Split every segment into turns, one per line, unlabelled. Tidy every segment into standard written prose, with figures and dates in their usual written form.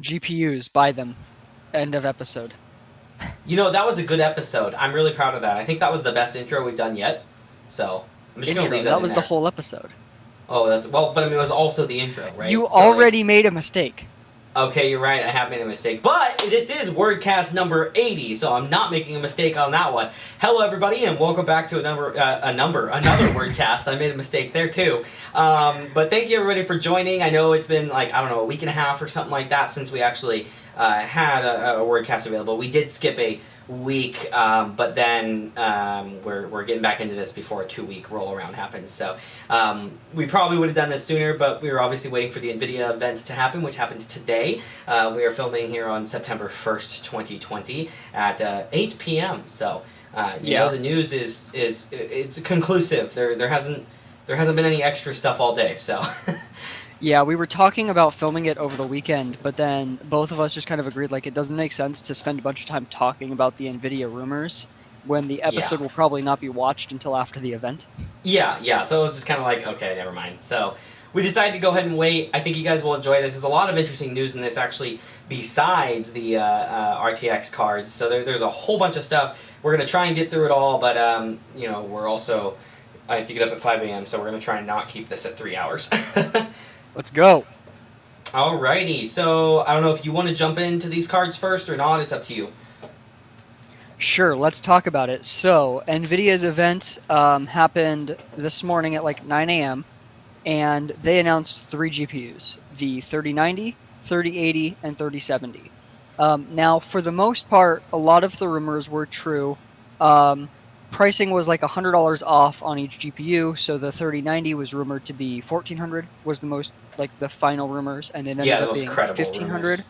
GPUs, buy them. End of episode.
That was a good episode. I'm really proud of that. I think that was the best intro we've done yet. So I'm just gonna
Intro.
leave that
That
in
was the
there.
whole episode.
Oh, that's well, but I mean, it was also the intro,
You
right? So like,
already made a mistake.
okay, you're right. I have made a mistake, but this is WordCast number 80, so I'm not making a mistake on that one. Hello, everybody, and welcome back to another WordCast. I made a mistake there too. But thank you everybody for joining. I know it's been like a week and a half or something like that since we actually had a WordCast available. We did skip a week, but then we're getting back into this before a 2-week roll around happens. So we probably would have done this sooner, but we were obviously waiting for the Nvidia event to happen, which happened today. We are filming here on September 1st, 2020 at 8 p.m. So the news is it's conclusive. There hasn't been any extra stuff all day. So.
Yeah, we were talking about filming it over the weekend, but then both of us just kind of agreed like it doesn't make sense to spend a bunch of time talking about the Nvidia rumors when the episode will probably not be watched until after the event.
Yeah. So it was just kind of like, okay, never mind. So we decided to go ahead and wait. I think you guys will enjoy this. There's a lot of interesting news in this, actually, besides the RTX cards. So there's a whole bunch of stuff. We're going to try and get through it all, but, we're also... I have to get up at 5 a.m., so we're going to try and not keep this at 3 hours.
Let's go.
Alrighty, so I don't know if you want to jump into these cards first or not. It's up to you.
Sure, let's talk about it. So, NVIDIA's event happened this morning at like 9 a.m., and they announced 3 GPUs, the 3090, 3080, and 3070. Now, for the most part, a lot of the rumors were true. Pricing was like $100 off on each GPU, so the 3090 was rumored to be $1,400, was the most, like, the final rumors, and it ended up being $1,500.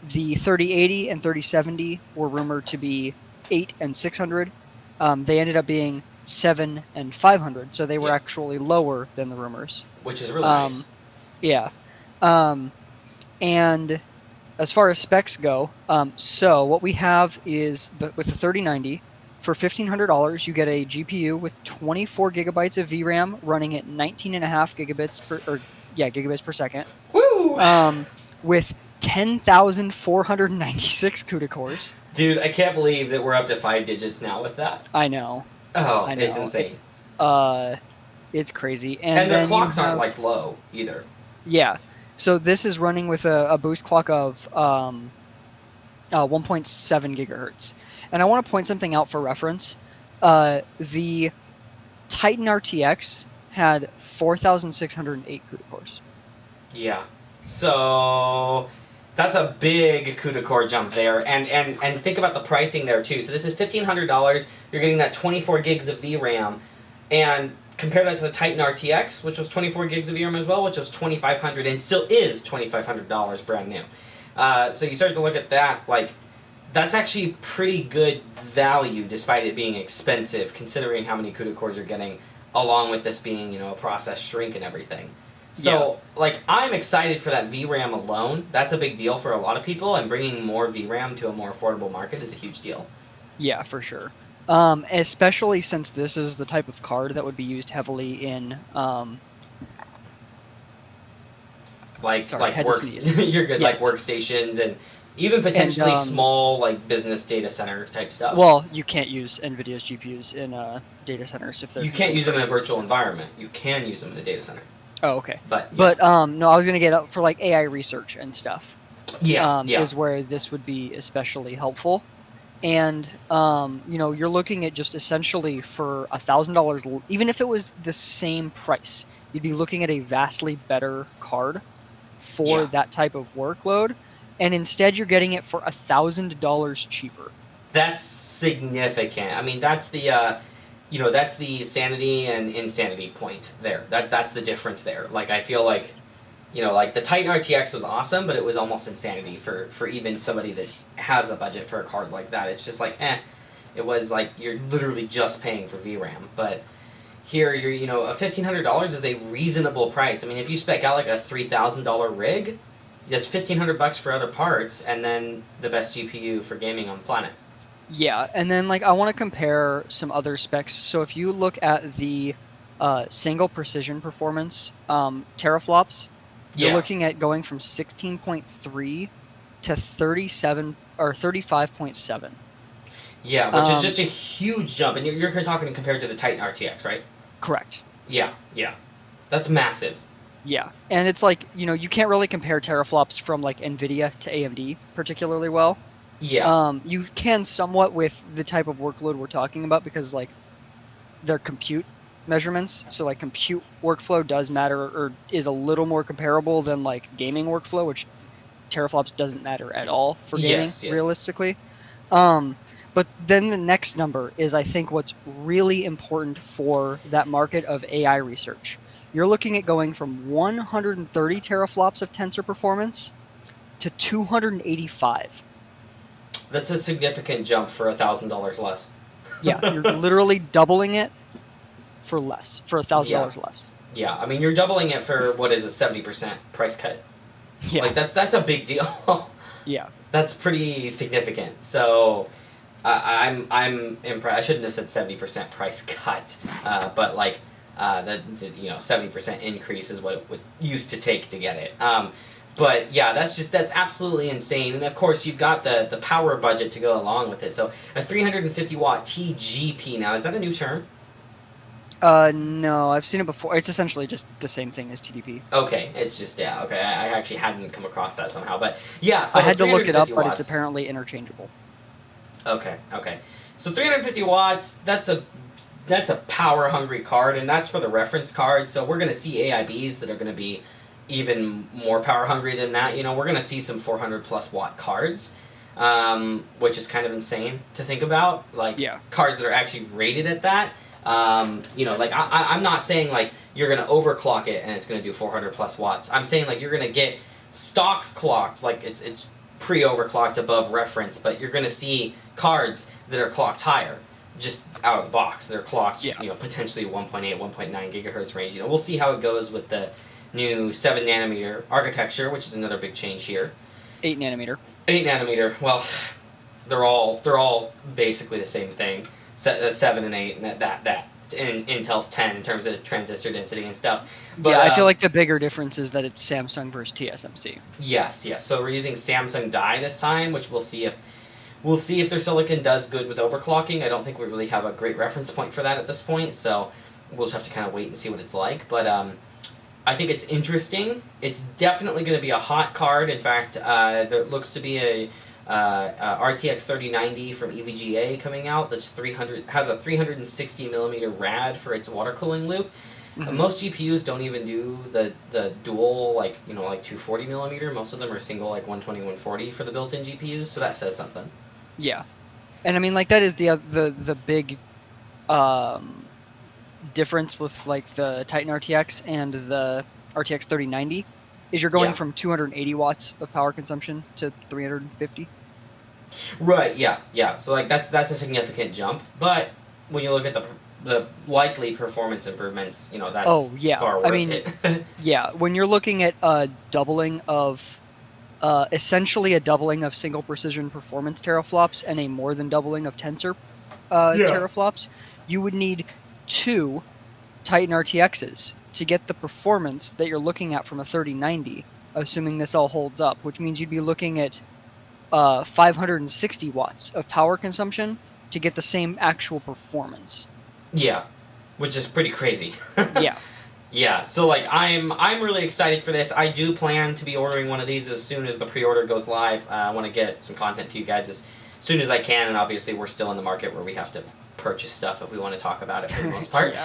The 3080 and 3070 were rumored to be $800 and $600. They ended up being $700 and $500, so they were actually lower than the rumors.
Which is really nice.
Yeah. And as far as specs go, so what we have is, with the 3090, for $1,500, you get a GPU with 24 gigabytes of VRAM running at 19.5 gigabits per second.
Woo!
With 10,496 CUDA cores.
Dude, I can't believe that we're up to 5 digits now with that.
I know.
It's insane.
It's crazy.
And the clocks aren't like low either.
Yeah. So this is running with a boost clock of 1.7 gigahertz. And I want to point something out for reference. The Titan RTX had 4,608 CUDA cores.
Yeah. So that's a big CUDA core jump there. And think about the pricing there too. So this is $1,500. You're getting that 24 gigs of VRAM. And compare that to the Titan RTX, which was 24 gigs of VRAM as well, which was $2,500 and still is $2,500 brand new. So you start to look at that, like, that's actually pretty good value despite it being expensive, considering how many CUDA cores you're getting, along with this being, a process shrink and everything. So, I'm excited for that VRAM alone. That's a big deal for a lot of people, and bringing more VRAM to a more affordable market is a huge deal.
Yeah, for sure. Especially since this is the type of card that would be used heavily in...
You're good, like workstations and even potentially small, business data center type stuff.
Well, you can't use NVIDIA's GPUs in data centers if they're...
You can't use them in a virtual environment. You can use them in a data center.
Oh, okay.
But
no, I was going to get up for, AI research and stuff.
Yeah.
Is where this would be especially helpful. And, you're looking at just essentially for $1,000, even if it was the same price, you'd be looking at a vastly better card for that type of workload. And instead you're getting it for $1,000 cheaper.
That's significant. I mean, that's the, that's the sanity and insanity point there. That's the difference there. I feel like, the Titan RTX was awesome, but it was almost insanity for even somebody that has the budget for a card like that. It's just it was you're literally just paying for VRAM. But here, you're, $1,500 is a reasonable price. I mean, if you spec out a $3,000 rig, that's $1,500 for other parts, and then the best GPU for gaming on the planet.
Yeah, and then I want to compare some other specs. So if you look at the single precision performance teraflops, You're
Yeah.
looking at going from 16.3 to 37 or 35.7.
Yeah, which is just a huge jump, and you're talking compared to the Titan RTX, right?
Correct.
Yeah, yeah, that's massive.
Yeah, and it's like, you can't really compare teraflops from like Nvidia to AMD particularly well.
Yeah,
You can somewhat with the type of workload we're talking about because like their compute measurements, so like compute workflow does matter or is a little more comparable than like gaming workflow, which teraflops doesn't matter at all for gaming
yes, yes.
realistically. Um, but then the next number is, I think, what's really important for that market of AI research. You're looking at going from 130 teraflops of tensor performance to 285.
That's a significant jump for $1,000 less.
Yeah, you're literally doubling it for less, for
Yeah,
$1,000 less.
yeah. I mean, you're doubling it for what is a 70% price cut.
Yeah,
Like that's a big deal.
yeah,
That's pretty significant. So I'm impressed. I shouldn't have said 70% price cut, but like that 70% increase is what it would used to take to get it. But yeah, that's absolutely insane. And of course, you've got the power budget to go along with it. So a 350 watt TGP now, is that a new term?
no, I've seen it before. It's essentially just the same thing as TDP.
Okay, it's just yeah. Okay, I actually hadn't come across that somehow, but yeah. So
I
the
had to look it up,
350
but it's
watts.
apparently interchangeable.
Okay, okay. So 350 watts, that's a power hungry card, and that's for the reference card. So we're going to see AIBs that are going to be even more power hungry than that. We're going to see some 400 plus watt cards, which is kind of insane to think about. Like
Yeah.
cards that are actually rated at that. Like I'm not saying like you're going to overclock it and it's going to do 400 plus watts. I'm saying like you're going to get stock clocked, like it's pre-overclocked above reference, but you're going to see cards that are clocked higher, just out of the box. They're clocked,
Yeah.
potentially 1.8, 1.9 gigahertz range. We'll see how it goes with the new 7 nanometer architecture, which is another big change here.
8 nanometer.
8 nanometer, well, they're all basically the same thing. 7 and 8, and that. And Intel's 10 in terms of transistor density and stuff. But,
Yeah, I feel like the bigger difference is that it's Samsung versus TSMC.
Yes, yes. So we're using Samsung die this time, which we'll see if their silicon does good with overclocking. I don't think we really have a great reference point for that at this point, so we'll just have to kind of wait and see what it's like. But I think it's interesting. It's definitely going to be a hot card. In fact, there looks to be a RTX 3090 from EVGA coming out. That's has a 360 millimeter rad for its water cooling loop.
Mm-hmm.
Most GPUs don't even do the dual like 240 millimeter. Most of them are single like 120 140 for the built-in GPUs. So that says something.
Yeah, and I mean like that is the big difference with like the Titan RTX and the RTX 3090 is you're going
Yeah.
from 280 watts of power consumption to 350.
Right. Yeah. Yeah. So like that's a significant jump. But when you look at the likely performance improvements, that's far worth it.
Yeah, when you're looking at a doubling of essentially a doubling of single precision performance teraflops and a more than doubling of tensor teraflops, you would need 2 Titan RTXs to get the performance that you're looking at from a 3090, assuming this all holds up, which means you'd be looking at 560 watts of power consumption to get the same actual performance.
Yeah, which is pretty crazy.
Yeah.
Yeah, so like I'm really excited for this. I do plan to be ordering one of these as soon as the pre-order goes live. I want to get some content to you guys as soon as I can, and obviously we're still in the market where we have to purchase stuff if we want to talk about it for the most part.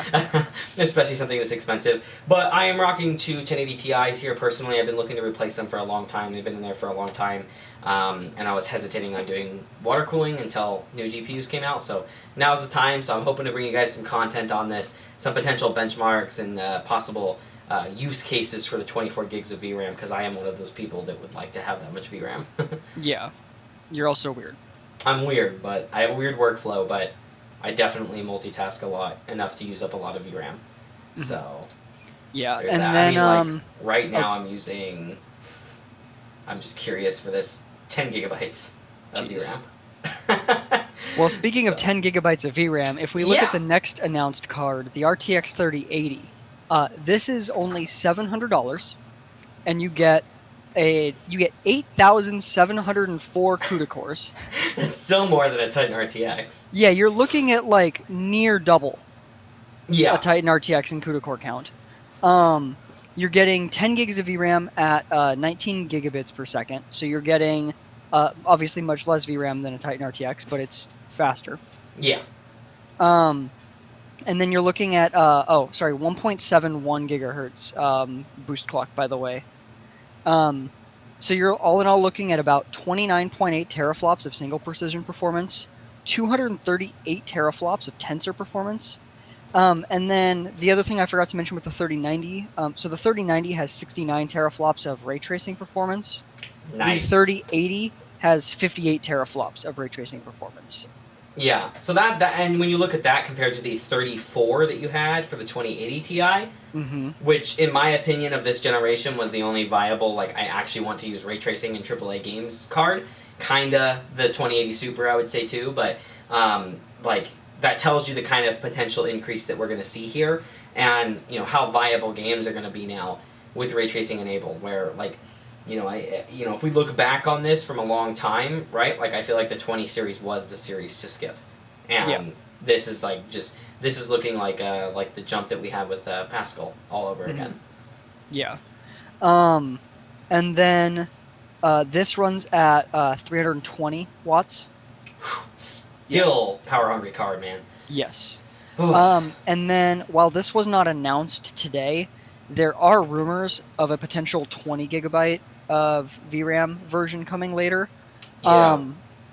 Especially something that's expensive. But I am rocking 2 1080 Ti's here personally. I've been looking to replace them for a long time. They've been in there for a long time. And I was hesitating on doing water cooling until new GPUs came out. So now's the time. So I'm hoping to bring you guys some content on this, some potential benchmarks and possible use cases for the 24 gigs of VRAM, because I am one of those people that would like to have that much VRAM.
Yeah. You're also weird.
I'm weird, but I have a weird workflow, but I definitely multitask a lot, enough to use up a lot of VRAM.
Mm-hmm.
So
yeah,
there's
and
that.
then
I mean, like, right now I'm just curious for this 10 gigabytes of
Jeez.
VRAM.
Well, speaking of 10 gigabytes of VRAM, if we look
Yeah.
at the next announced card, the RTX 3080, this is only $700. and you get 8,704 CUDA cores.
It's still more than a Titan RTX.
Yeah, you're looking at like near double a
Yeah.
Titan RTX in CUDA core count. You're getting 10 gigs of VRAM at 19 gigabits per second. So you're getting obviously much less VRAM than a Titan RTX, but it's faster.
Yeah.
And then you're looking at 1.71 gigahertz boost clock, by the way. So you're all in all looking at about 29.8 teraflops of single precision performance, 238 teraflops of tensor performance. And then the other thing I forgot to mention with the 3090, so the 3090 has 69 teraflops of ray tracing performance.
Nice.
The 3080 has 58 teraflops of ray tracing performance.
Yeah. So that and when you look at that compared to the 34 that you had for the 2080 Ti,
Mm-hmm.
which in my opinion of this generation was the only viable, like, I actually want to use ray tracing in AAA games card. Kinda the 2080 Super, I would say too, but like, that tells you the kind of potential increase that we're going to see here, and how viable games are going to be now with ray tracing enabled. Where, like, if we look back on this from a long time, right? Like, I feel like the 20 series was the series to skip, and this is like this is looking like the jump that we had with Pascal all over again.
Yeah. And then this runs at 320 watts.
Still power hungry card, man.
Yes. And then while this was not announced today, there are rumors of a potential 20 gigabyte of VRAM version coming later.
Yeah.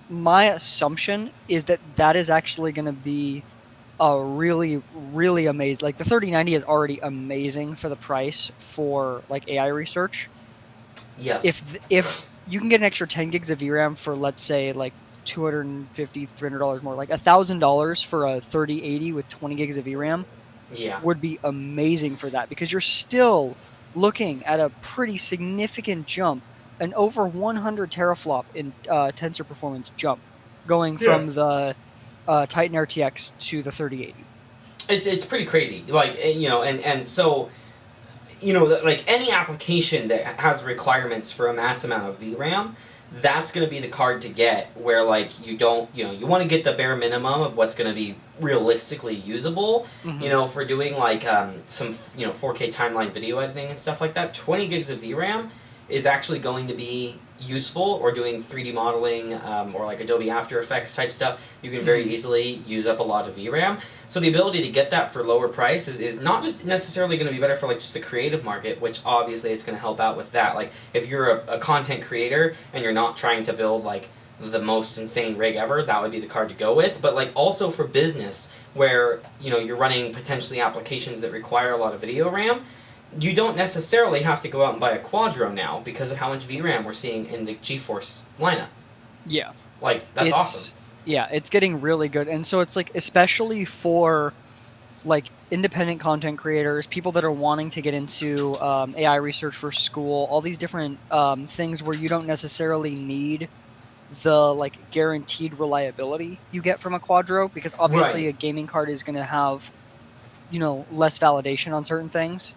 My assumption is that is actually going to be a really, really amazing. Like, the 3090 is already amazing for the price for like AI research.
Yes.
If you can get an extra 10 gigs of VRAM for, let's say, like $250, $300 more, like $1,000 for a 3080 with 20 gigs of VRAM would be amazing for that, because you're still looking at a pretty significant jump, an over 100 teraflop in tensor performance jump, going from the Titan RTX to the 3080.
It's pretty crazy. Like, and so, like, any application that has requirements for a mass amount of VRAM, that's going to be the card to get, where, like, you don't, you want to get the bare minimum of what's going to be realistically usable, for doing, like, some, 4K timeline video editing and stuff like that. 20 gigs of VRAM is actually going to be useful, or doing 3D modeling, or like Adobe After Effects type stuff. You can very easily use up a lot of VRAM. So the ability to get that for lower price is not just necessarily going to be better for, like, just the creative market, which obviously it's going to help out with that. Like, if you're a content creator and you're not trying to build, like, the most insane rig ever, that would be the card to go with. But, like, also for business, where, you're running potentially applications that require a lot of video RAM, you don't necessarily have to go out and buy a Quadro now because of how much VRAM we're seeing in the GeForce lineup.
Yeah.
Like, that's awesome.
Yeah, it's getting really good. And so it's, like, especially for, like, independent content creators, people that are wanting to get into AI research for school, all these different things where you don't necessarily need the, like, guaranteed reliability you get from a Quadro, because obviously a gaming card is going to have, less validation on certain things.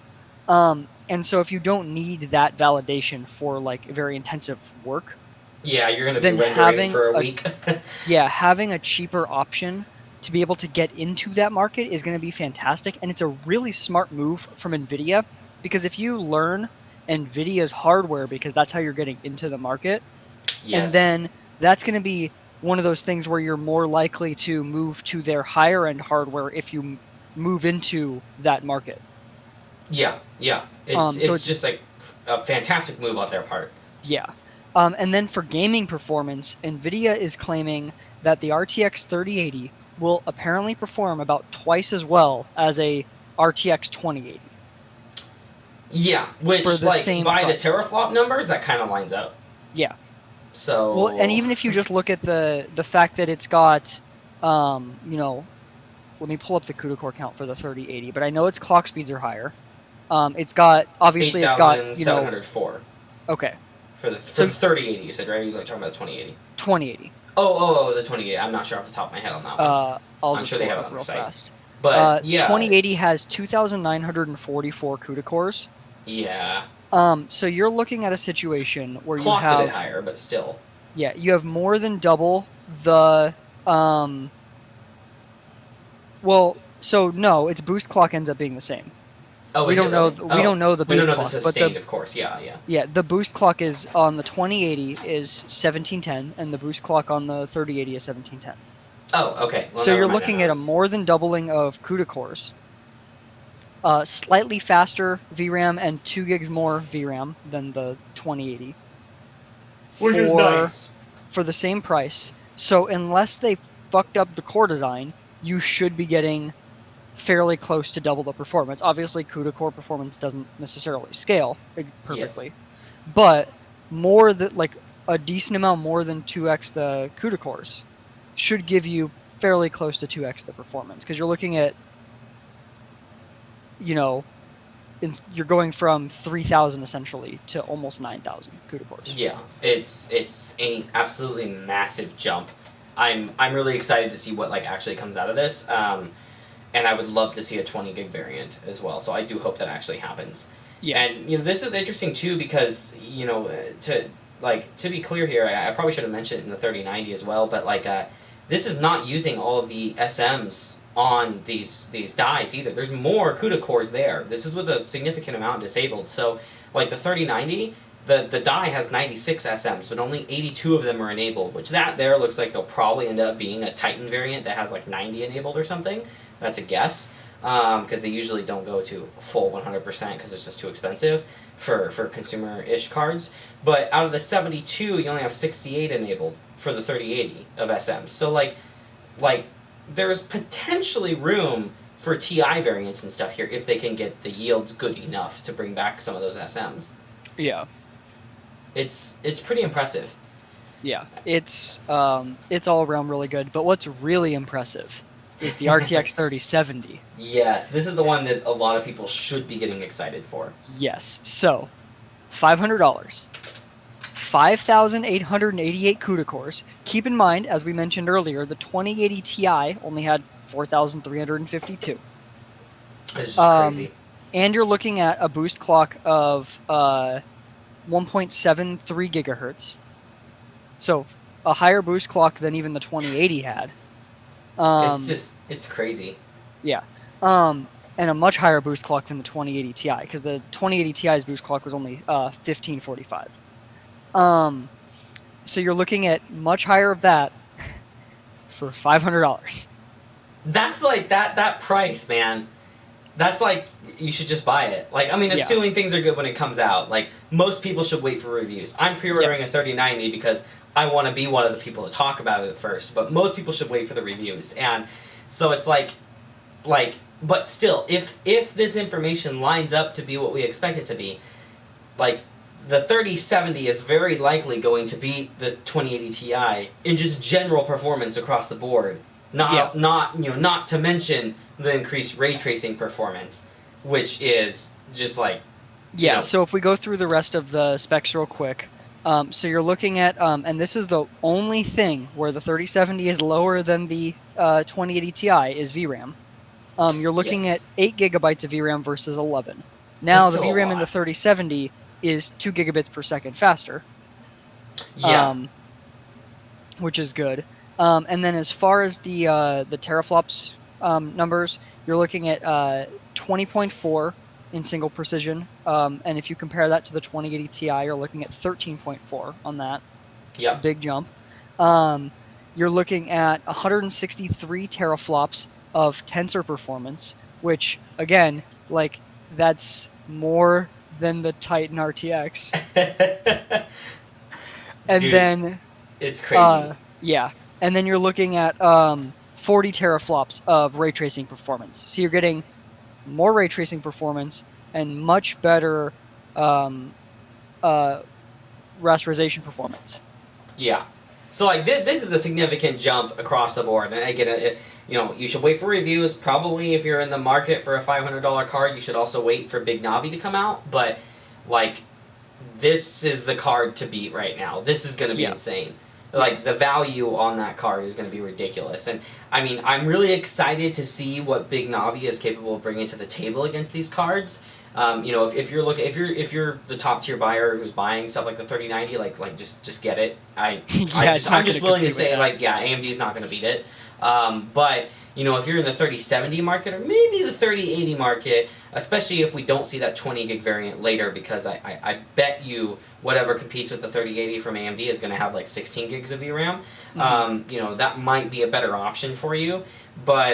And so if you don't need that validation for, like, very intensive work,
yeah, you're going to be rendering for a week.
Yeah, having a cheaper option to be able to get into that market is going to be fantastic, and it's a really smart move from Nvidia, because if you learn Nvidia's hardware, because that's how you're getting into the market, and then that's going to be one of those things where you're more likely to move to their higher end hardware if you move into that market.
Yeah. It's just, like, a fantastic move on their part.
Yeah. And then for gaming performance, Nvidia is claiming that the RTX 3080 will apparently perform about twice as well as a RTX 2080.
Yeah, which,
for the
like,
same
by
price.
the teraflop numbers, that kind of lines up.
Yeah.
So,
well, and even if you just look at the fact that it's got, let me pull up the CUDA core count for the 3080, but I know its clock speeds are higher. It's got, obviously, it's got,
8,704.
Okay.
For the 3080, you said, right? You're talking about the 2080.
2080.
Oh, the 2080. I'm not sure off the top of my head on that one.
I'm
just sure they have it on
real
the site.
fast.
But, yeah.
2080 has 2,944 CUDA cores.
Yeah.
So you're looking at a situation where you
Clocked a bit
have,
higher, but still.
yeah, you have more than double the, well, so no, its boost clock ends up being the same.
Oh,
We
is it
don't know,
really?
we
Oh,
don't know the
we don't
boost
know the
clock, but the,
sustained, of course. Yeah, yeah.
yeah, the boost clock is on the 2080 is 1710, and the boost clock on the 3080 is 1710.
Oh, okay. Well,
So
never
you're
mind. Then
looking
I
at a
was.
more than doubling of CUDA cores, slightly faster VRAM and 2 gigs more VRAM than the 2080
Which is
for
nice.
for the same price. So unless they fucked up the core design, you should be getting fairly close to double the performance. Obviously, CUDA core performance doesn't necessarily scale
Yes.
perfectly, but more than like a decent amount more than 2x the CUDA cores should give you fairly close to 2x the performance because you're looking at, you know, you're going from 3,000 essentially to almost 9,000 CUDA cores.
Yeah, it's a absolutely massive jump. I'm really excited to see what like actually comes out of this. And I would love to see a 20 gig variant as well. So I do hope that actually happens.
Yeah.
And this is interesting too because to be clear here, I probably should have mentioned it in the 3090 as well. But this is not using all of the SMs on these dies either. There's more CUDA cores there. This is with a significant amount disabled. So like the 3090. The die has 96 SMs, but only 82 of them are enabled, which that there looks like they'll probably end up being a Titan variant that has like 90 enabled or something. That's a guess, because they usually don't go to full 100% because it's just too expensive for consumer-ish cards. But out of the 72, you only have 68 enabled for the 3080 of SMs. So like there's potentially room for TI variants and stuff here if they can get the yields good enough to bring back some of those SMs.
Yeah.
It's pretty impressive.
Yeah. It's all around really good. But what's really impressive is the RTX 3070.
Yes, this is the one that a lot of people should be getting excited for.
Yes. So, $500. 5,888 CUDA cores. Keep in mind, as we mentioned earlier, the 2080 Ti only had 4,352.
It's just crazy.
And you're looking at a boost clock of 1.73 gigahertz. So a higher boost clock than even the 2080 had.
It's crazy.
Yeah. And a much higher boost clock than the 2080 Ti, because the 2080 Ti's boost clock was only 1545. So you're looking at much higher of that for $500.
That's like that price, man. That's like you should just buy it. Like I mean, assuming things are good when it comes out. Like most people should wait for reviews. I'm pre-ordering a 3090 because I want to be one of the people to talk about it at first. But most people should wait for the reviews. And so it's like, but still, if this information lines up to be what we expect it to be, like the 3070 is very likely going to beat the 2080 Ti in just general performance across the board. Not to mention the increased ray tracing performance, which is just like
So if we go through the rest of the specs real quick, so you're looking at and this is the only thing where the 3070 is lower than the 2080 Ti is VRAM. You're looking at 8 gigabytes of VRAM versus 11. Now the VRAM in the 3070 is 2 gigabits per second faster. Which is good. And then as far as the teraflops numbers, you're looking at 20.4 in single precision. And if you compare that to the 2080 Ti, you're looking at 13.4 on that.
Yeah.
Big jump. You're looking at 163 teraflops of tensor performance, which, again, like, that's more than the Titan RTX. And
dude,
then
it's crazy.
And then you're looking at 40 teraflops of ray tracing performance. So you're getting more ray tracing performance and much better rasterization performance.
Yeah. So like this is a significant jump across the board, and again, you should wait for reviews. Probably if you're in the market for a $500 card, you should also wait for Big Navi to come out. But like, this is the card to beat right now. This is going to be insane. Like the value on that card is going to be ridiculous, and I mean, I'm really excited to see what Big Navi is capable of bringing to the table against these cards. If you're the top tier buyer who's buying stuff like the 3090, just get it.
Yeah, it's
I'm
not going
just
to
willing to
compete with
say
that.
AMD's not going to beat it. But if you're in the 3070 market or maybe the 3080 market, especially if we don't see that 20 gig variant later, because I bet you whatever competes with the 3080 from AMD is going to have like 16 gigs of VRAM. That might be a better option for you. But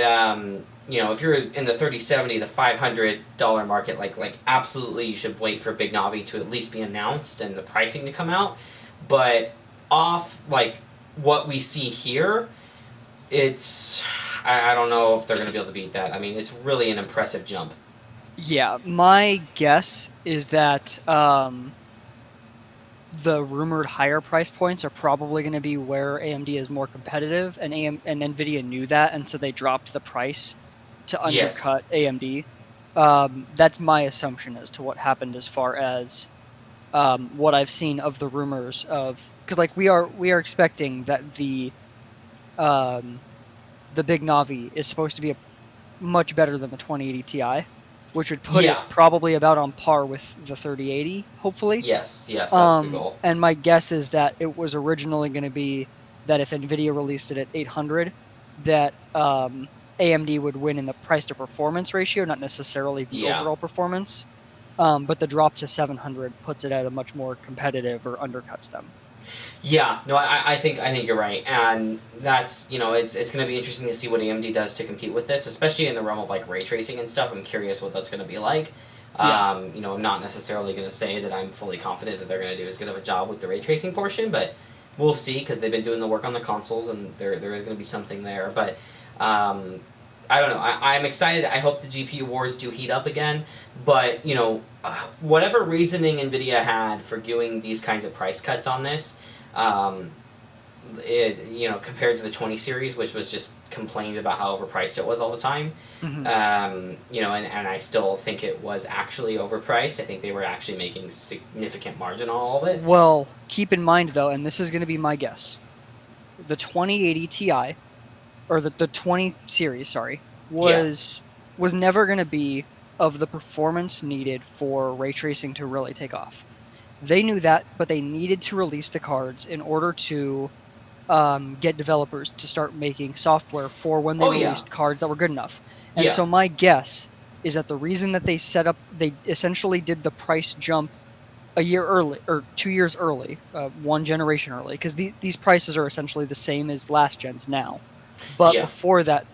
if you're in the 3070, the $500 market, absolutely you should wait for Big Navi to at least be announced and the pricing to come out. But off what we see here, it's I don't know if they're going to be able to beat that. I mean, it's really an impressive jump.
Yeah, my guess is that the rumored higher price points are probably going to be where AMD is more competitive, and Nvidia knew that, and so they dropped the price to
Yes.
undercut AMD. That's my assumption as to what happened as far as what I've seen of the rumors of, because we are expecting that um, the big Navi is supposed to be much better than the 2080 Ti, which would put it
Yeah.
probably about on par with the 3080, hopefully.
Yes. Yes. That's the goal.
And my guess is that it was originally going to be that if Nvidia released it at 800, that AMD would win in the price to performance ratio, not necessarily the
Yeah.
overall performance. But the drop to 700 puts it at a much more competitive or undercuts them.
Yeah, no, I think you're right, and that's it's going to be interesting to see what AMD does to compete with this, especially in the realm of ray tracing and stuff. I'm curious what that's going to be like.
Yeah.
I'm not necessarily going to say that I'm fully confident that they're going to do as good of a job with the ray tracing portion, but we'll see because they've been doing the work on the consoles, and there is going to be something there. But I don't know. I'm excited. I hope the GPU wars do heat up again, but whatever reasoning Nvidia had for doing these kinds of price cuts on this. Um, Compared to the 20 series, which was just complained about how overpriced it was all the time.
Mm-hmm.
And I still think it was actually overpriced. I think they were actually making significant margin on all of it.
Well, keep in mind though, and this is going to be my guess, the 2080 Ti, or the 20 series, sorry,
Yeah.
was never going to be of the performance needed for ray tracing to really take off. They knew that, but they needed to release the cards in order to get developers to start making software for when they
Oh yeah.
released cards that were good enough. And
Yeah.
so my guess is that the reason that they essentially did the price jump a year early or 2 years early, one generation early, because these prices are essentially the same as last gens now. But
Yeah.
before that,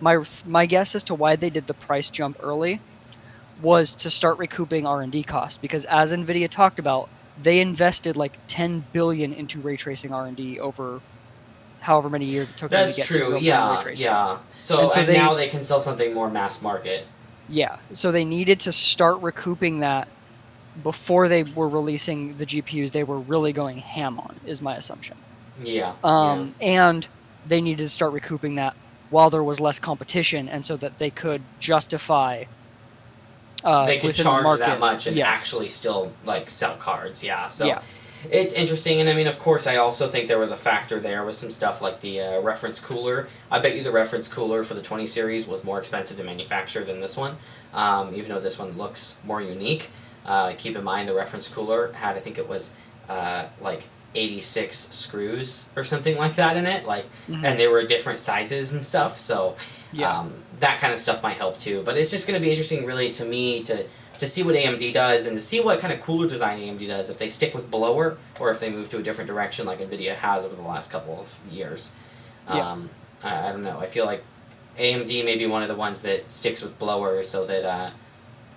my guess as to why they did the price jump early was to start recouping R&D costs, because as Nvidia talked about, they invested like 10 billion into ray tracing R&D over however many years it took them to
That's
get to
true.
real-time ray
Yeah.
tracing.
Yeah.
And
So
so
and now they can sell something more mass market.
they needed to start recouping that before they were releasing the GPUs they were really going ham on, is my assumption.
Yeah. Yeah.
And they needed to start recouping that while there was less competition, and so that they could justify
They could
within the
charge that
market.
much and
Yes.
actually still sell cards. Yeah. So
Yeah.
it's interesting, and I mean, of course, I also think there was a factor there with some stuff like the reference cooler. I bet you the reference cooler for the 20 series was more expensive to manufacture than this one, even though this one looks more unique. Keep in mind the reference cooler had, I think it was 86 screws or something like that in it,
Mm-hmm.
and they were different sizes and stuff. So
Yeah.
that kind of stuff might help too. But it's just going to be interesting, really, to me to see what AMD does and to see what kind of cooler design AMD does, if they stick with blower or if they move to a different direction like Nvidia has over the last couple of years.
Yeah.
I don't know. I feel like AMD may be one of the ones that sticks with blower so that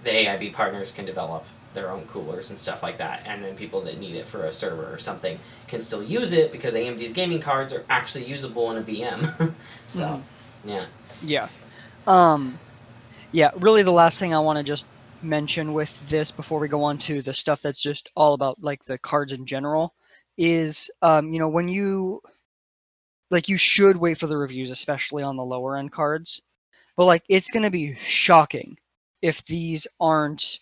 the AIB partners can develop their own coolers and stuff like that, and then people that need it for a server or something can still use it because AMD's gaming cards are actually usable in a VM. So, yeah.
Yeah. Um, yeah, really the last thing I want to just mention with this before we go on to the stuff that's just all about like the cards in general is when you should wait for the reviews, especially on the lower end cards. But it's going to be shocking if these aren't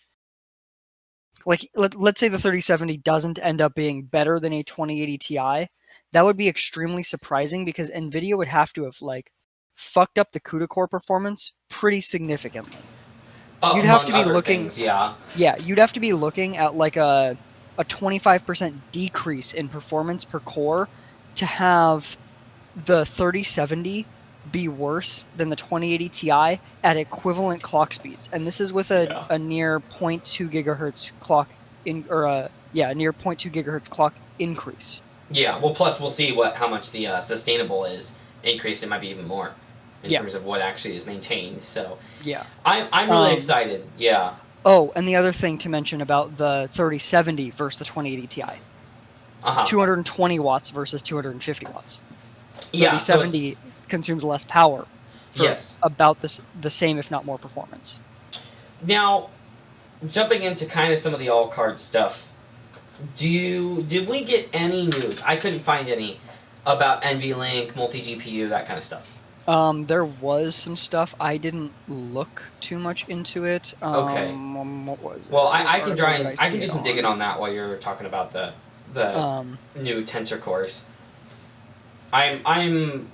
let's say the 3070 doesn't end up being better than a 2080 Ti. That would be extremely surprising because Nvidia would have to have fucked up the CUDA core performance pretty significantly. you'd have
among
to be
other
looking.
things. Yeah.
Yeah, you'd have to be looking at like a 25% decrease in performance per core to have the 3070 be worse than the 2080 Ti at equivalent clock speeds. And this is with
Yeah.
a near 0.2 gigahertz clock near 0.2 gigahertz clock increase.
Yeah. Well, plus we'll see how much the sustainable is increase. It might be even more in
Yeah.
terms of what actually is maintained. So
Yeah.
I'm really excited. Yeah.
Oh, and the other thing to mention about the 3070 versus the 2080 Ti. 220 watts versus 250 watts.
Yeah. So
3070
it's
consumes less power for
yes.
about the same, if not more, performance.
Now, jumping into kind of some of the all card stuff. Did we get any news? I couldn't find any about NVLink, multi GPU, that kind of stuff.
There was some stuff. I didn't look too much into it.
Okay.
What was it?
Well,
Which
I can try
article
and
did
I can
see
do
it
some
on?
digging on that while you're talking about the new tensor cores. I'm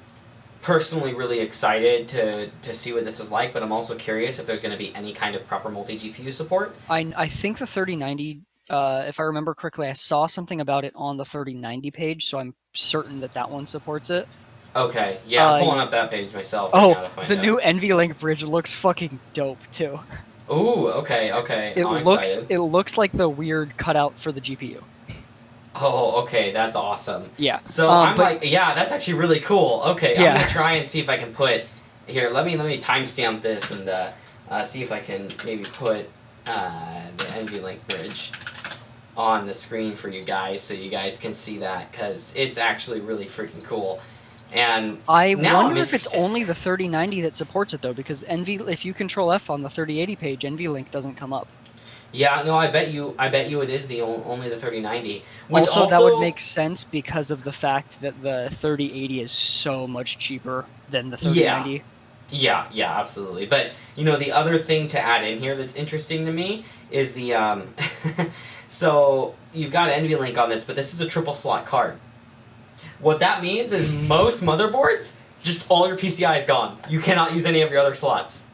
personally really excited to see what this is like, but I'm also curious if there's going to be any kind of proper multi GPU support.
I think the 3090. If I remember correctly, I saw something about it on the 3090 page, so I'm certain that one supports it.
Okay, yeah, I'm pulling up that page myself right
Oh,
now to find
the
out.
new NVLink bridge looks fucking dope too.
Ooh, okay, I'm excited.
It looks like the weird cutout for the GPU.
Oh, okay, that's awesome.
Yeah.
So I'm like, yeah, that's actually really cool. Okay,
Yeah.
I'm gonna try and see if I can put here. Let me timestamp this and see if I can maybe put the NVLink bridge on the screen for you guys, so you guys can see that, because it's actually really freaking cool. And
I
now
wonder if it's only the 3090 that supports it though, because if you control F on the 3080 page, NVLink doesn't come up.
Yeah, no, I bet you it is only the 3090. Which
also, that would make sense because of the fact that the 3080 is so much cheaper than the 3090.
Yeah, absolutely. But the other thing to add in here that's interesting to me is the so you've got NVLink on this, but this is a triple slot card. What that means is most motherboards, just all your PCI is gone. You cannot use any of your other slots.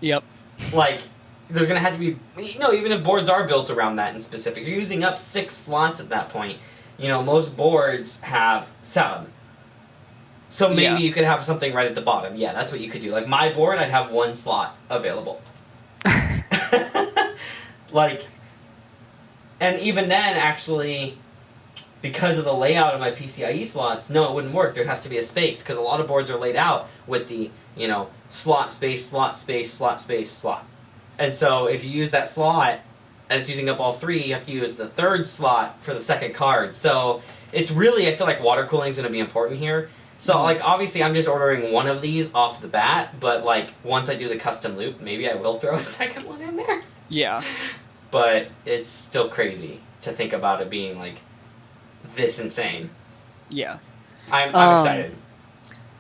Yep.
Like, there's going to have to be... even if boards are built around that in specific, you're using up 6 slots at that point. Most boards have 7. So maybe you could have something right at the bottom. Yeah, that's what you could do. Like, my board, I'd have 1 slot available. And even then, actually, because of the layout of my PCIe slots, no, it wouldn't work. There has to be a space, because a lot of boards are laid out with the, slot, space, slot, space, slot, space, slot. And so if you use that slot, and it's using up all 3, you have to use the 3rd slot for the 2nd card. So it's really, I feel like water cooling is going to be important here. So, obviously I'm just ordering one of these off the bat, but, once I do the custom loop, maybe I will throw a second one in there.
Yeah.
But it's still crazy to think about it being, this insane.
Yeah.
I'm excited.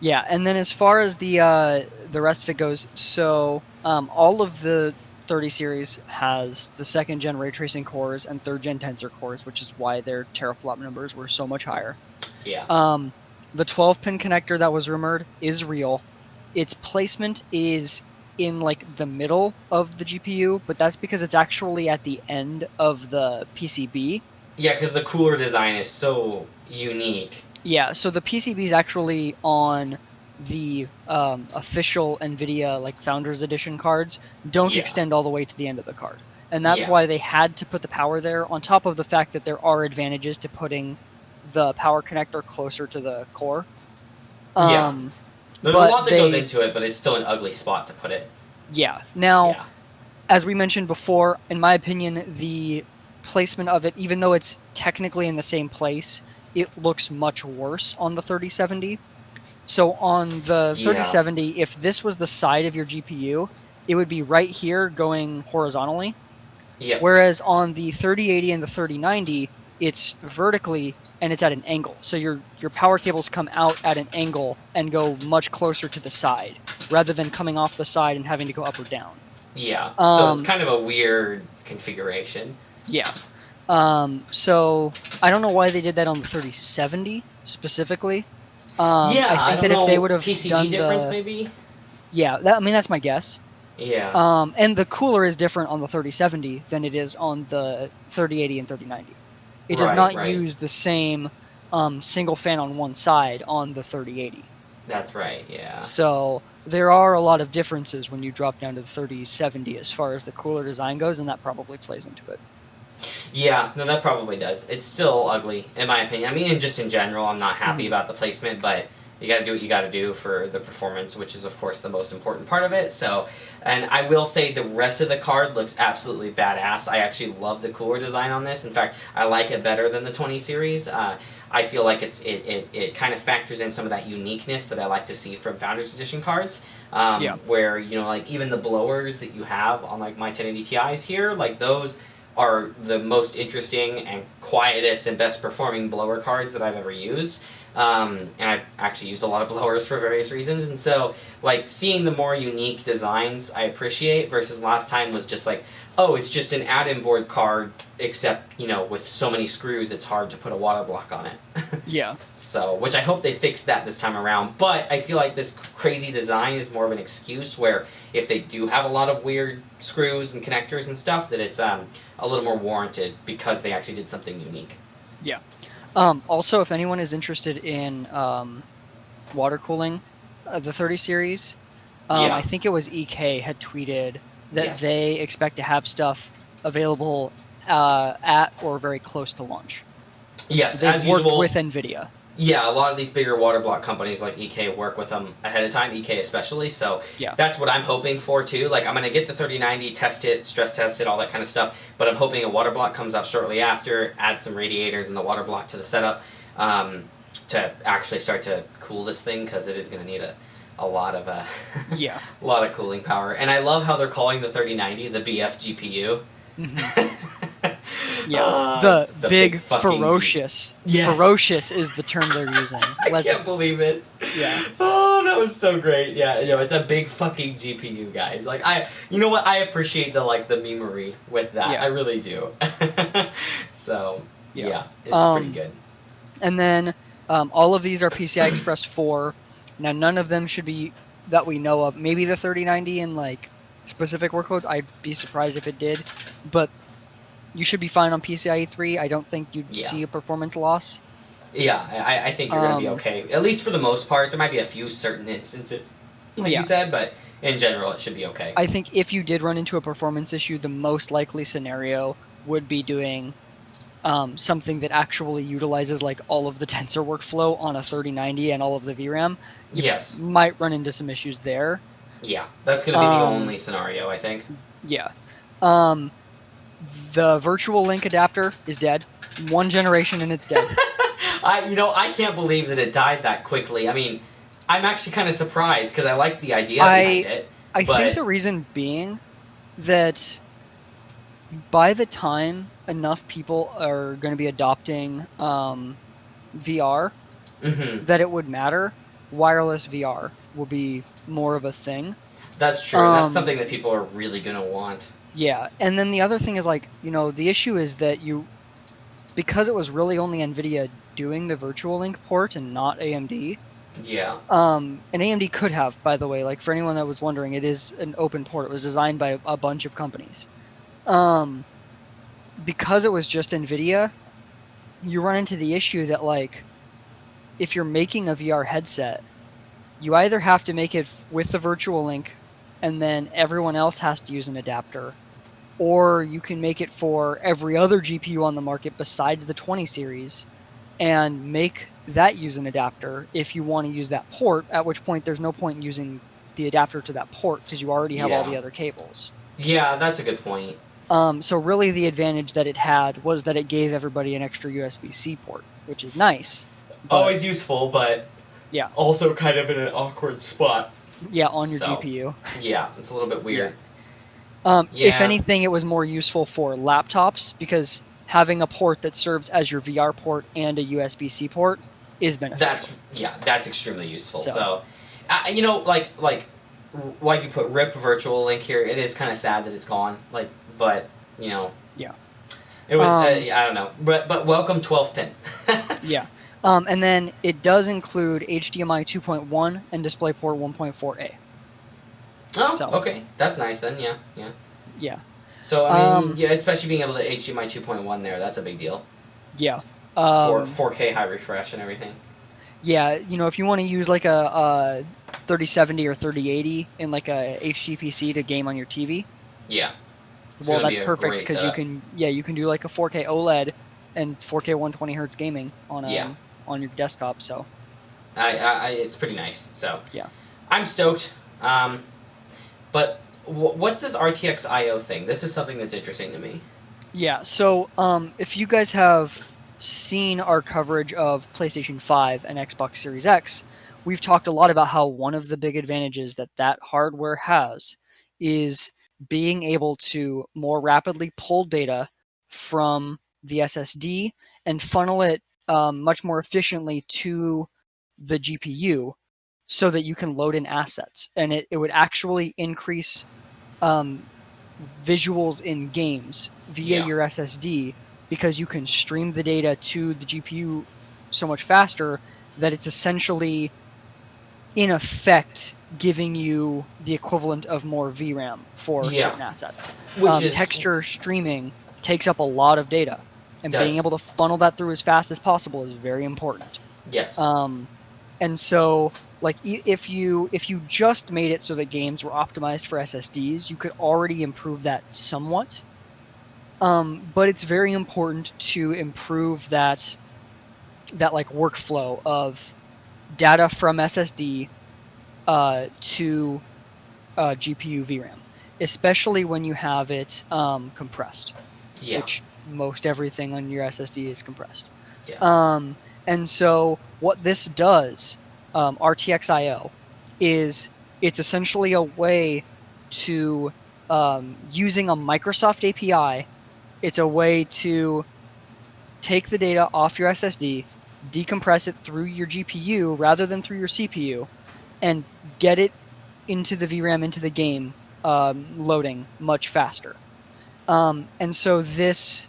Yeah, and then as far as the rest of it goes, so all of the 30 series has the 2nd gen ray tracing cores and 3rd gen tensor cores, which is why their teraflop numbers were so much higher.
Yeah.
The 12-pin connector that was rumored is real. Its placement is in the middle of the GPU, but that's because it's actually at the end of the PCB.
Yeah, because the cooler design is so unique.
Yeah, so the PCB is actually on the official Nvidia Founders Edition cards. Don't extend all the way to the end of the card. And that's why they had to put the power there, on top of the fact that there are advantages to putting the power connector closer to the core.
There's a lot that goes into it, but it's still an ugly spot to put it.
Yeah. Now, as we mentioned before, in my opinion, the placement of it, even though it's technically in the same place, it looks much worse on the 3070. So on the 3070, if this was the side of your GPU, it would be right here going horizontally.
Yeah.
Whereas on the 3080 and the 3090, it's vertically and it's at an angle. So your power cables come out at an angle and go much closer to the side, rather than coming off the side and having to go up or down.
Yeah. So it's kind of a weird configuration.
Yeah. So I don't know why they did that on the 3070 specifically.
I
think that if they would have
PCB
done
difference, maybe.
Yeah, that's my guess.
Yeah.
And the cooler is different on the 3070 than it is on the 3080 and 3090. It does
Right.
not
Right.
use the same single fan on one side on the 3080.
That's right. Yeah.
So there are a lot of differences when you drop down to the 3070 as far as the cooler design goes, and that probably plays into it.
Yeah, no, that probably does. It's still ugly, in my opinion. I mean, and just in general, I'm not happy
Mhm.
about the placement, but you got to do what you got to do for the performance, which is, of course, the most important part of it. So, and I will say the rest of the card looks absolutely badass. I actually love the cooler design on this. In fact, I like it better than the 20 series. I feel like it kind of factors in some of that uniqueness that I like to see from Founders Edition cards.
Yeah.
Where, you know, like even the blowers that you have on like my 1080 Ti's here, like those are the most interesting and quietest and best performing blower cards that I've ever used. And I've actually used a lot of blowers for various reasons. And so, like, seeing the more unique designs I appreciate versus last time was just like, oh, it's just an add-in board card, except, you know, with so many screws, it's hard to put a water block on it.
Yeah.
So, which I hope they fix that this time around. But I feel like this crazy design is more of an excuse where if they do have a lot of weird screws and connectors and stuff, that it's a little more warranted because they actually did something unique.
Yeah. Also, if anyone is interested in water cooling, the 30 series,
Yeah.
I think it was EK had tweeted that
Yes.
they expect to have stuff available at or very close to launch.
Yes,
They've
as
worked
usual.
with Nvidia.
Yeah, a lot of these bigger water block companies like EK work with them ahead of time, EK especially, so
Yeah.
that's what I'm hoping for too. Like, I'm going to get the 3090, test it, stress test it, all that kind of stuff, but I'm hoping a water block comes out shortly after, add some radiators in the water block to the setup to actually start to cool this thing, because it is going to need a lot of
Yeah.
a lot of cooling power. And I love how they're calling the 3090 the BF GPU.
Yeah,
It's
the
a
big
fucking
ferocious.
Yes.
Ferocious is the term they're using.
I can't believe it.
Yeah.
Oh, that was so great. Yeah, you know, it's a big fucking GPU, guys. Like, you know what? I appreciate the memery with that.
Yeah.
I really do. So,
Yeah.
yeah, it's pretty good.
And then all of these are PCI Express 4. Now, none of them should be that we know of. Maybe the 3090 in like specific workloads. I'd be surprised if it did, but you should be fine on PCIe 3. I don't think you'd
Yeah.
see a performance loss.
Yeah, I think you're going to be okay. At least for the most part. There might be a few certain instances, like
Yeah.
you said, but in general, it should be okay.
I think if you did run into a performance issue, the most likely scenario would be doing something that actually utilizes like all of the tensor workflow on a 3090 and all of the VRAM. You
Yes.
might run into some issues there.
Yeah, that's going to be the only scenario, I think.
Yeah. The virtual link adapter is dead. One generation and it's dead.
I can't believe that it died that quickly. I mean, I'm actually kind of surprised because I like the idea behind it.
I think the reason being that by the time enough people are going to be adopting VR, that it would matter, wireless VR will be more of a thing.
That's true. That's something that people are really going to want.
Yeah, and then the other thing is like, the issue is that because it was really only Nvidia doing the virtual link port and not AMD.
Yeah.
And AMD could have, by the way, like for anyone that was wondering, it is an open port. It was designed by a bunch of companies. Because it was just Nvidia, you run into the issue that like, if you're making a VR headset, you either have to make it with the virtual link, and then everyone else has to use an adapter, or you can make it for every other GPU on the market besides the 20 series, and make that use an adapter if you want to use that port, at which point there's no point in using the adapter to that port because you already have all the other cables.
Yeah, that's a good point.
So really the advantage that it had was that it gave everybody an extra USB-C port, which is nice.
Always useful, but
yeah,
also kind of in an awkward spot.
Yeah, on your GPU.
Yeah, it's a little bit weird.
If anything, it was more useful for laptops because having a port that serves as your VR port and a USB-C port is beneficial.
That's extremely useful. So like you put RIP virtual link here, it is kind of sad that it's gone. Like, but
yeah,
it was I don't know, but welcome 12th pin.
Yeah. And then it does include HDMI 2.1 and DisplayPort 1.4a.
Oh,
So
okay, that's nice then. Yeah, yeah.
yeah,
So I mean,
um,
yeah, especially being able to HDMI 2.1 there, that's a big deal.
yeah,
For
um,
4K high refresh and everything.
yeah. If you want to use like a 3070 or 3080 in like a HDPC to game on your TV,
Yeah, it's
well,
gonna
that's
be a
perfect
great
because you
setup.
can you can do like a 4K OLED and 4K 120 hertz gaming
Yeah,
on your desktop. So
it's pretty nice. So
yeah.
I'm stoked. But what's this RTX IO thing? This is something that's interesting to me.
Yeah, so if you guys have seen our coverage of PlayStation 5 and Xbox Series X, we've talked a lot about how one of the big advantages that that hardware has is being able to more rapidly pull data from the SSD and funnel it much more efficiently to the GPU so that you can load in assets. And it would actually increase um, visuals in games via
Yeah.
your SSD because you can stream the data to the GPU so much faster that it's essentially, in effect, giving you the equivalent of more VRAM for
Yeah.
certain assets.
Which is
Texture streaming takes up a lot of data, and being
does
able to funnel that through as fast as possible is very important.
yes.
Um, and so, like, if you just made it so that games were optimized for SSDs, you could already improve that somewhat. But it's very important to improve that like workflow of data from SSD to GPU VRAM, especially when you have it compressed,
Yeah.
which most everything on your SSD is compressed.
Yes.
And so what this does, RTXIO, is it's essentially a way to using a Microsoft API. It's a way to take the data off your SSD, decompress it through your GPU rather than through your CPU, and get it into the VRAM into the game loading much faster. And so this,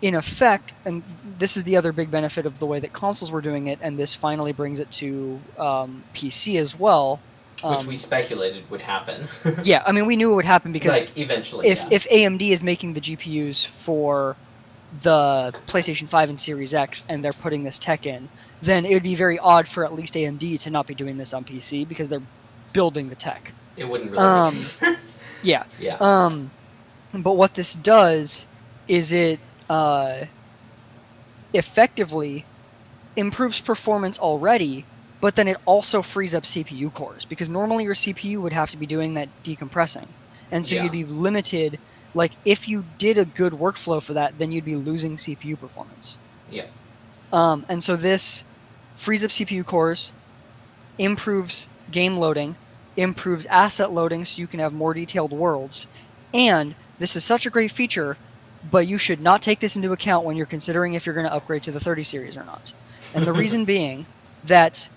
in effect, and this is the other big benefit of the way that consoles were doing it, and this finally brings it to PC as well.
Which we
Um,
speculated would happen.
yeah, I mean, we knew it would happen because
Like eventually,
if
yeah.
if AMD is making the GPUs for the PlayStation 5 and Series X and they're putting this tech in, then it would be very odd for at least AMD to not be doing this on PC because they're building the tech.
It wouldn't really make any
Um,
sense.
yeah.
Yeah.
But what this does is it effectively improves performance already, but then it also frees up CPU cores because normally your CPU would have to be doing that decompressing. And so
Yeah.
you'd be limited. Like, if you did a good workflow for that, then you'd be losing CPU performance.
Yeah.
And so this frees up CPU cores, improves game loading, improves asset loading so you can have more detailed worlds. And this is such a great feature, but you should not take this into account when you're considering if you're going to upgrade to the 30 series or not. And the reason being that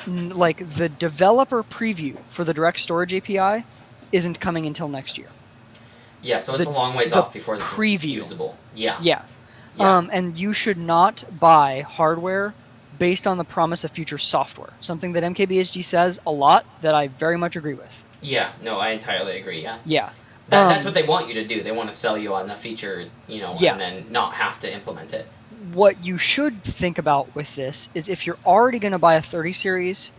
like the developer preview for the direct storage API isn't coming until next year.
Yeah, so it's
The
a long ways
the
off before this is
preview.
usable. Yeah.
Yeah.
Yeah.
And you should not buy hardware based on the promise of future software. Something that MKBHD says a lot that I very much agree with.
Yeah, no, I entirely agree, yeah.
Yeah.
That's what they want you to do. They want to sell you on the feature,
Yeah.
and then not have to implement it.
What you should think about with this is if you're already going to buy a 30 series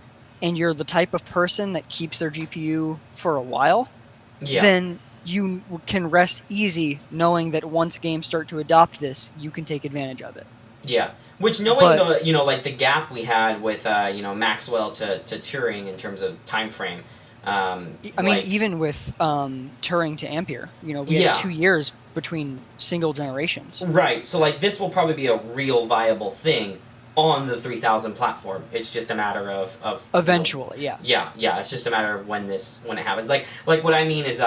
and you're the type of person that keeps their GPU for a while,
Yeah.
then you can rest easy knowing that once games start to adopt this, you can take advantage of it.
Yeah. Which, knowing
But-
the gap we had with Maxwell to Turing in terms of time frame.
I mean, even with Turing to Ampere, we
Yeah.
had 2 years between single generations.
Right. So like this will probably be a real viable thing on the 3000 platform. It's just a matter of
Eventually, yeah.
Yeah. It's just a matter of when it happens. Like what I mean is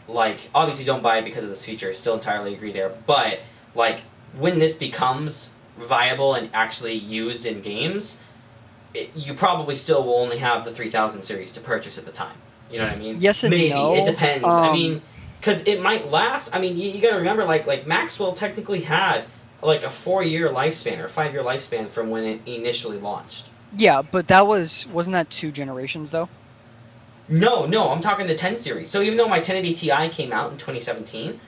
like obviously don't buy it because of this feature. Still entirely agree there. But like when this becomes viable and actually used in games, you probably still will only have the 3000 series to purchase at the time. You know what I mean?
Yes and
Maybe.
no.
It depends. I mean, because it might last. I mean, you got to remember, like Maxwell technically had like a 4-year lifespan or a 5-year lifespan from when it initially launched.
Yeah, but that wasn't that 2 generations though?
No, I'm talking the 10 series. So even though my 1080 Ti came out in 2017,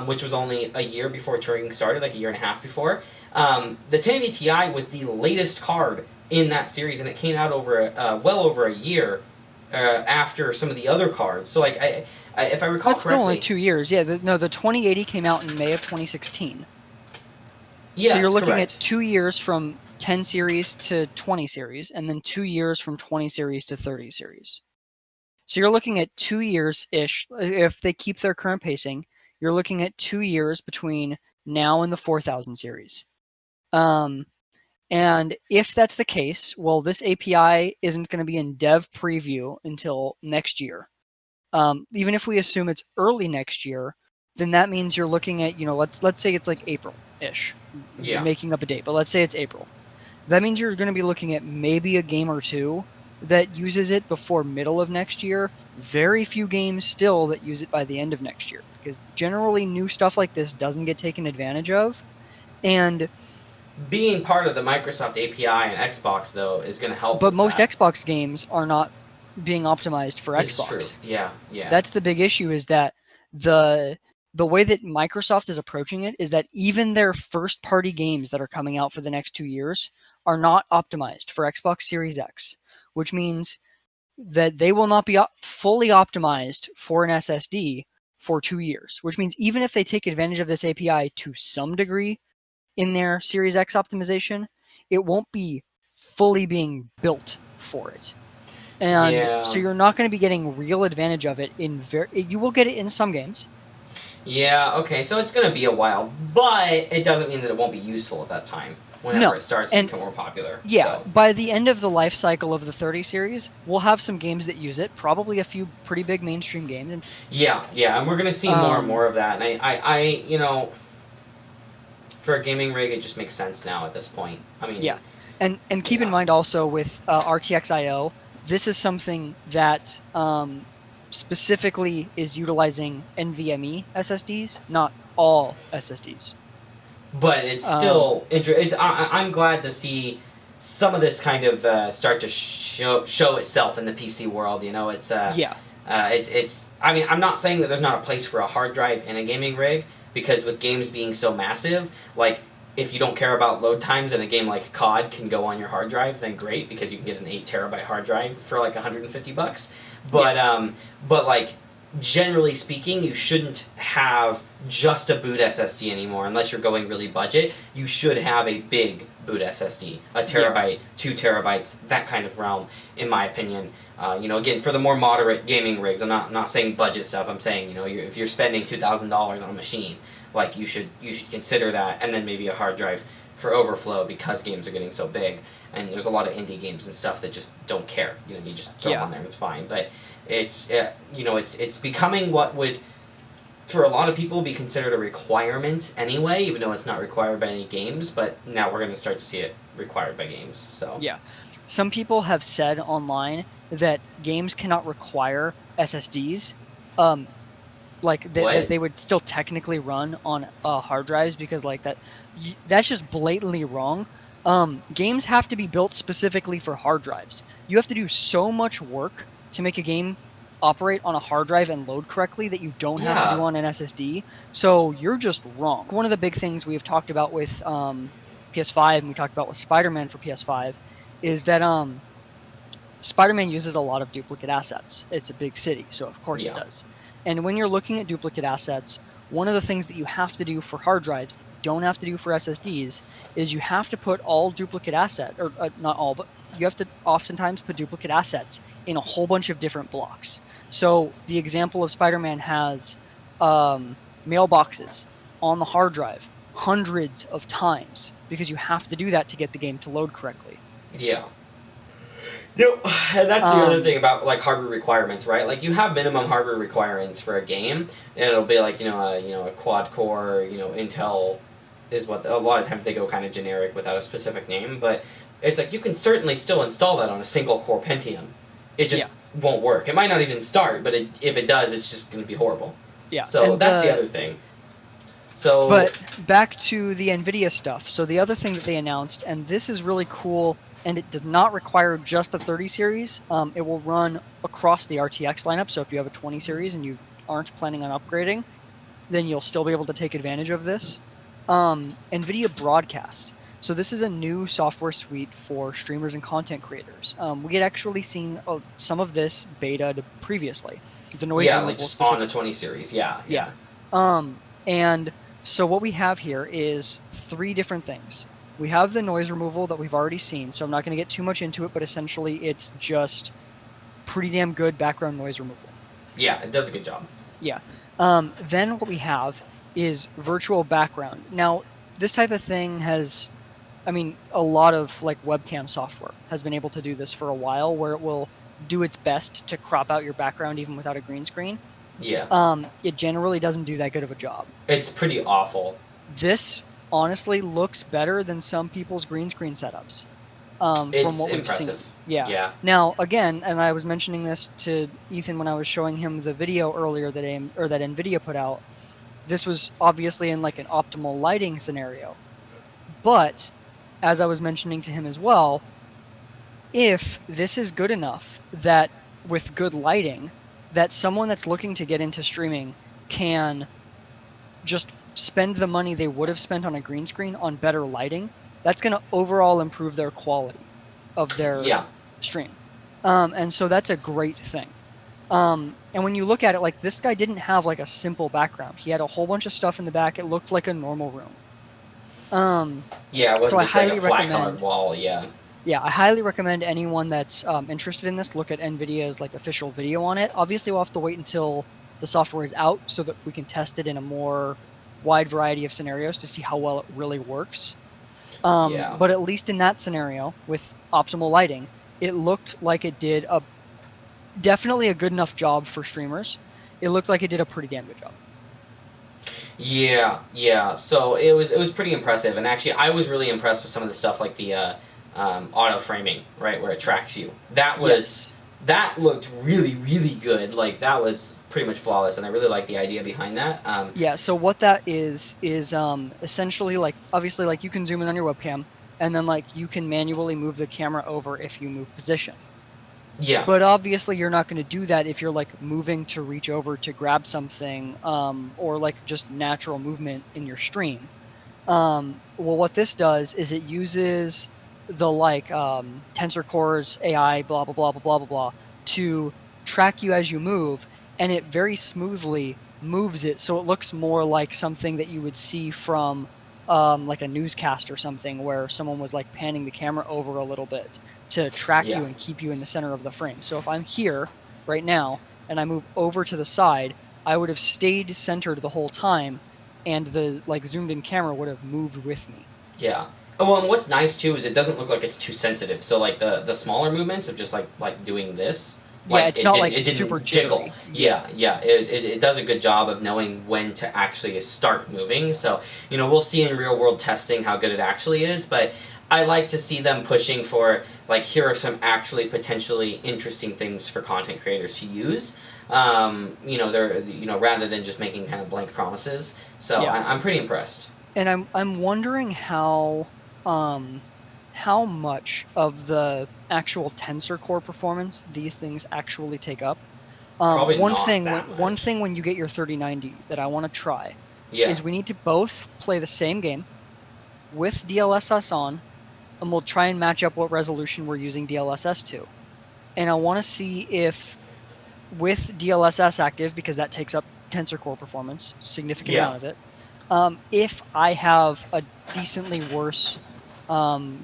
which was only a year before Turing started, like a year and a half before, the 1080 Ti was the latest card in that series, and it came out over well over a year after some of the other cards. So like, if I recall
That's still only
correctly,
2 years. Yeah, the 2080 came out in May of 2016. So you're
yes,
looking at
correct.
2 years from 10 series to 20 series, and then 2 years from 20 series to 30 series. So you're looking at 2 years-ish. If they keep their current pacing, you're looking at 2 years between now and the 4000 series. And if that's the case, well, this API isn't going to be in dev preview until next year. Even if we assume it's early next year, then that means you're looking at, let's say it's like April-ish,
Yeah.
making up a date, but let's say it's April. That means you're going to be looking at maybe a game or two that uses it before middle of next year. Very few games still that use it by the end of next year, because generally new stuff like this doesn't get taken advantage of. And
Being part of the Microsoft API and Xbox, though, is going to help
but
with
most
that.
Xbox games are not being optimized for
This is true.
Xbox.
Yeah.
That's the big issue, is that the way that Microsoft is approaching it is that even their first party games that are coming out for the next 2 years are not optimized for Xbox Series X, which means that they will not be fully optimized for an SSD for 2 years, which means even if they take advantage of this API to some degree in their Series X optimization, it won't be fully being built for it. And so you're not going to be getting real advantage of it you will get it in some games.
Yeah, okay, so it's going to be a while, but it doesn't mean that it won't be useful at that time, whenever it starts to become more popular.
Yeah,
so.
by the end of the life cycle of the 30 series, we'll have some games that use it, probably a few pretty big mainstream games.
Yeah, and we're going to see more and more of that, and I for a gaming rig, it just makes sense now at this point. I mean...
Yeah, and keep in mind also with RTX IO, this is something that specifically is utilizing NVMe SSDs, not all SSDs.
But it's still I'm glad to see some of this kind of start to show itself in the PC world. It's it's. I mean, I'm not saying that there's not a place for a hard drive in a gaming rig, because with games being so massive, like, if you don't care about load times and a game like COD can go on your hard drive, then great, because you can get an 8 terabyte hard drive for like $150. But like, generally speaking, you shouldn't have just a boot SSD anymore unless you're going really budget. You should have a big boot SSD, a terabyte, 2 terabytes, that kind of realm, in my opinion. Again, for the more moderate gaming rigs, I'm not saying budget stuff. I'm saying, if you're spending $2,000 on a machine, like, you should consider that, and then maybe a hard drive for overflow, because games are getting so big, and there's a lot of indie games and stuff that just don't care. You just throw them on there and it's fine. But it's it's becoming what would, for a lot of people, be considered a requirement anyway, even though it's not required by any games. But now we're going to start to see it required by games. So
yeah, some people have said online that games cannot require SSDs. Like that they would still technically run on hard drives, because like that's just blatantly wrong. Games have to be built specifically for hard drives. You have to do so much work to make a game operate on a hard drive and load correctly that you don't have to do on an SSD. So you're just wrong. One of the big things we've talked about with PS5, and we talked about with Spider-Man for PS5, is that Spider-Man uses a lot of duplicate assets. It's a big city, so of course it does. And when you're looking at duplicate assets, one of the things that you have to do for hard drives that you don't have to do for SSDs is you have to put all duplicate assets, or not all, but you have to oftentimes put duplicate assets in a whole bunch of different blocks. So the example of Spider-Man has mailboxes on the hard drive hundreds of times, because you have to do that to get the game to load correctly.
Yeah. And that's the other thing about, like, hardware requirements, right? Like, you have minimum hardware requirements for a game, and it'll be like, a quad core, Intel is what a lot of times they go kind of generic without a specific name, but it's like you can certainly still install that on a single core Pentium. It just won't work. It might not even start, but if it does, it's just going to be horrible.
Yeah.
So and that's the other thing.
But back to the Nvidia stuff. So the other thing that they announced, and this is really cool and it does not require just the 30 series. It will run across the RTX lineup. So if you have a 20 series and you aren't planning on upgrading, then you'll still be able to take advantage of this. Nvidia Broadcast. So this is a new software suite for streamers and content creators. We had actually seen some of this beta previously. The noise
Yeah, like
removal
just on
specific.
the 20 series. Yeah,
Yeah.
yeah.
And so what we have here is 3 different things. We have the noise removal that we've already seen, so I'm not going to get too much into it, but essentially it's just pretty damn good background noise removal.
Yeah, it does a good job.
Yeah. Then what we have is virtual background. Now, this type of thing has, I mean, a lot of like webcam software has been able to do this for a while, where it will do its best to crop out your background even without a green screen.
Yeah.
It generally doesn't do that good of a job.
It's pretty awful.
This honestly looks better than some people's green screen setups. From
It's
what we've seen.
impressive.
Yeah.
Yeah.
Now, again, and I was mentioning this to Ethan when I was showing him the video earlier that Nvidia put out. This was obviously in like an optimal lighting scenario. But as I was mentioning to him as well, if this is good enough that with good lighting, that someone that's looking to get into streaming can just spend the money they would have spent on a green screen on better lighting, that's going to overall improve their quality of their
Yeah.
stream. And so that's a great thing. And when you look at it, like this guy didn't have like a simple background. He had a whole bunch of stuff in the back. It looked like a normal room.
Yeah, it wasn't
So I
just like a
highly
flat colored
recommend.
wall. Yeah.
Yeah, I highly recommend anyone that's interested in this look at Nvidia's like official video on it. Obviously, we'll have to wait until the software is out so that we can test it in a more wide variety of scenarios to see how well it really works.
Yeah.
But at least in that scenario, with optimal lighting, it looked like it did definitely a good enough job for streamers. It looked like it did a pretty damn good job.
Yeah, yeah. So it was pretty impressive, and actually, I was really impressed with some of the stuff like the auto framing, right, where it tracks you. That looked really, really good. Like that was pretty much flawless, and I really like the idea behind that.
Yeah. So what that is essentially like obviously like you can zoom in on your webcam, and then like you can manually move the camera over if you move position.
Yeah.
But obviously, you're not going to do that if you're like moving to reach over to grab something, or like just natural movement in your stream. Well, what this does is it uses the like tensor cores, AI, blah blah blah blah blah blah blah, to track you as you move, and it very smoothly moves it so it looks more like something that you would see from like a newscast or something, where someone was like panning the camera over a little bit to track
Yeah.
you and keep you in the center of the frame. So if I'm here right now and I move over to the side, I would have stayed centered the whole time, and the like zoomed in camera would have moved with me.
Yeah. Oh, well, and what's nice too is it doesn't look like it's too sensitive. So like the smaller movements of just like doing this.
Yeah,
Like,
it's not like
it didn't
super
jiggle.
jittery.
Yeah, yeah. It does a good job of knowing when to actually start moving. So we'll see in real world testing how good it actually is. But I like to see them pushing for like here are some actually potentially interesting things for content creators to use. They're rather than just making kind of blank promises. So
Yeah.
I'm pretty impressed.
And I'm wondering how much of the actual tensor core performance these things actually take up.
Probably
One
not
thing
that
one
much.
thing when you get your 3090 that I want to try
Yeah.
is we need to both play the same game with DLSS on, and we'll try and match up what resolution we're using DLSS to. And I want to see if with DLSS active, because that takes up tensor core performance, significant
Yeah.
amount of it. If I have a decently worse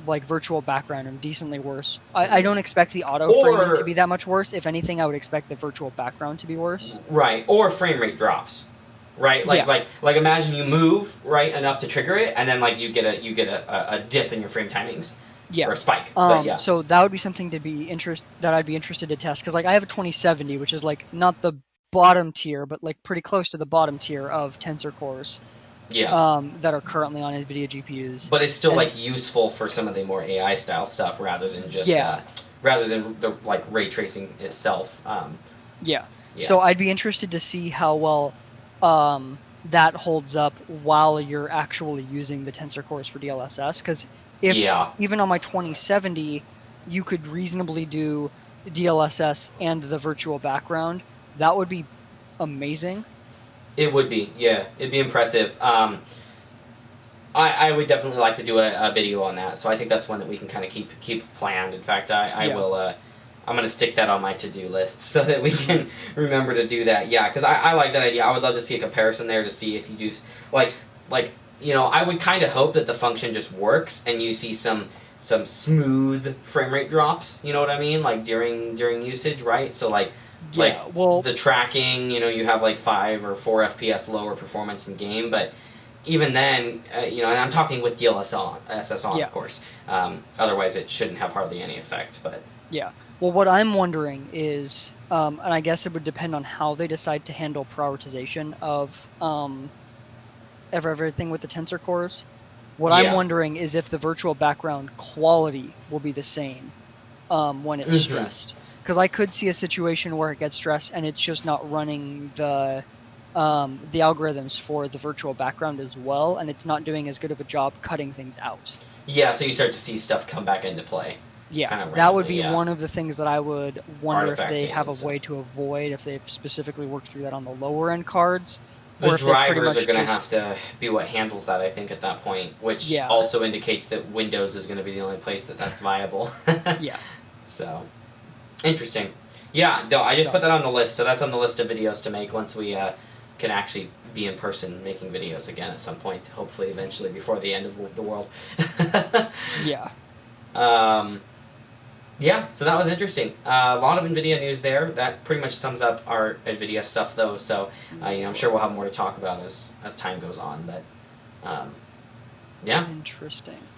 like virtual background and decently worse, I don't expect the auto framing to be that much worse. If anything, I would expect the virtual background to be worse.
Right, or frame rate drops. Right, like
Yeah.
like imagine you move right enough to trigger it, and then like you get a dip in your frame timings.
Yeah.
Or a spike. But yeah.
So that would be something that I'd be interested to test, because like I have a 2070, which is like not the bottom tier, but like pretty close to the bottom tier of tensor cores.
Yeah.
That are currently on Nvidia GPUs.
But it's still
And-
like useful for some of the more AI style stuff rather than just
Yeah.
rather than the like ray tracing itself.
Yeah.
Yeah.
So I'd be interested to see how well that holds up while you're actually using the tensor cores for DLSS, because If
Yeah.
even on my 2070, you could reasonably do DLSS and the virtual background, that would be amazing.
It would be, yeah. It'd be impressive. I would definitely like to do a video on that, so I think that's one that we can kind of keep planned. In fact, I
Yeah.
will. I'm going to stick that on my to-do list so that we can remember to do that. Yeah, because I like that idea. I would love to see a comparison there to see if you do like I would kind of hope that the function just works and you see some smooth frame rate drops. You know what I mean? Like during usage, right? So like
Yeah, well,
the tracking, you have like 5 or 4 FPS lower performance in game, but even then, and I'm talking with DLSS on,
yeah,
of course. Otherwise, it shouldn't have hardly any effect. But
yeah. Well, what I'm wondering is, and I guess it would depend on how they decide to handle prioritization of everything with the tensor cores. What I'm
yeah,
wondering is if the virtual background quality will be the same when it's
hmm
stressed. Because I could see a situation where it gets stressed and it's just not running the algorithms for the virtual background as well, and it's not doing as good of a job cutting things out.
yeah. So you start to see stuff come back into play,
Yeah,
kind of
that would
randomly.
be
Yeah,
one of the things that I would wonder if they
artifacting
have a
and
way
stuff.
to avoid, if they've specifically worked through that on the lower end cards,
The
or if they've pretty
drivers are
much
going to have
just,
to be what handles that, I think, at that point, which
yeah,
also indicates that Windows is going to be the only place that's viable.
yeah.
So, interesting. Yeah, no, I just
So,
put that on the list, so that's on the list of videos to make once we can actually be in person making videos again at some point, hopefully eventually before the end of the world.
yeah.
um, yeah, so that was interesting. A lot of NVIDIA news there. That pretty much sums up our NVIDIA stuff, though, so I'm sure we'll have more to talk about as time goes on, but yeah.
Interesting.